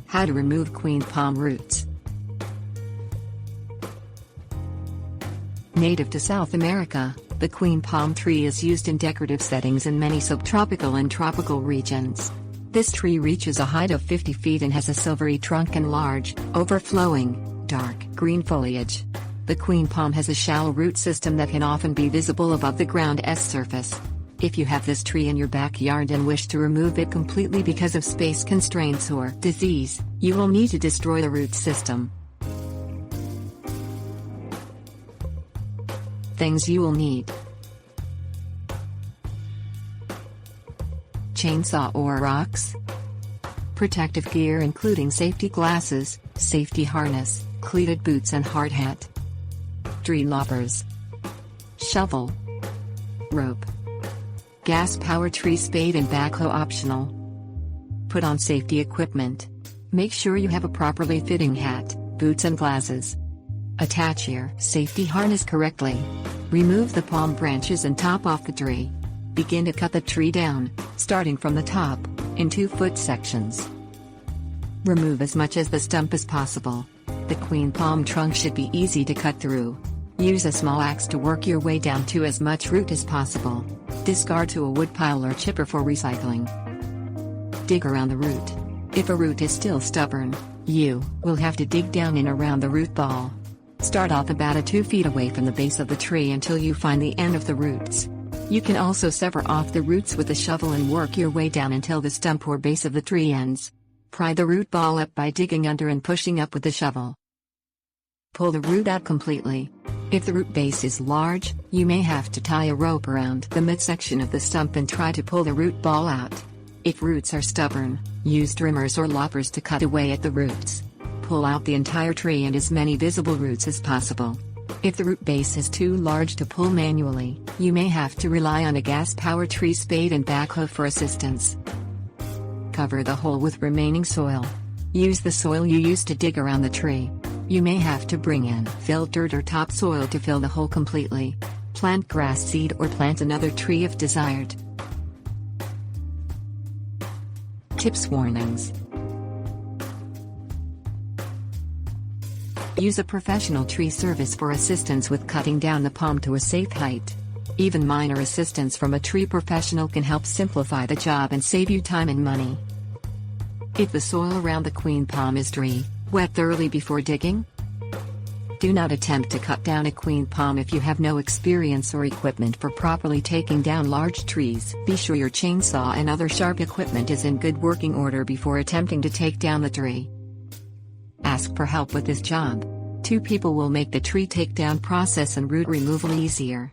How to remove queen palm roots. Native to South America, the queen palm tree is used in decorative settings in many subtropical and tropical regions. This tree reaches a height of 50 feet and has a silvery trunk and large, overflowing, dark green foliage. The queen palm has a shallow root system that can often be visible above the ground's surface. If you have this tree in your backyard and wish to remove it completely because of space constraints or disease, you will need to destroy the root system. Things you will need: chainsaw or rocks, protective gear including safety glasses, safety harness, cleated boots and hard hat, tree loppers, shovel, rope, gas-powered tree spade and backhoe optional. Put on safety equipment. Make sure you have a properly fitting hat, boots and glasses. Attach your safety harness correctly. Remove the palm branches and top off the tree. Begin to cut the tree down, starting from the top, in 2-foot sections. Remove as much as the stump as possible. The queen palm trunk should be easy to cut through. Use a small axe to work your way down to as much root as possible. Discard to a woodpile or chipper for recycling. Dig around the root. If a root is still stubborn, you will have to dig down and around the root ball. Start off about 2 feet away from the base of the tree until you find the end of the roots. You can also sever off the roots with a shovel and work your way down until the stump or base of the tree ends. Pry the root ball up by digging under and pushing up with the shovel. Pull the root out completely. If the root base is large, you may have to tie a rope around the midsection of the stump and try to pull the root ball out. If roots are stubborn, use trimmers or loppers to cut away at the roots. Pull out the entire tree and as many visible roots as possible. If the root base is too large to pull manually, you may have to rely on a gas-powered tree spade and backhoe for assistance. Cover the hole with remaining soil. Use the soil you used to dig around the tree. You may have to bring in filled dirt or topsoil to fill the hole completely. Plant grass seed or plant another tree if desired. Tips: warnings. Use a professional tree service for assistance with cutting down the palm to a safe height. Even minor assistance from a tree professional can help simplify the job and save you time and money. If the soil around the queen palm is dry, wet thoroughly before digging. Do not attempt to cut down a queen palm if you have no experience or equipment for properly taking down large trees. Be sure your chainsaw and other sharp equipment is in good working order before attempting to take down the tree. Ask for help with this job. 2 people will make the tree takedown process and root removal easier.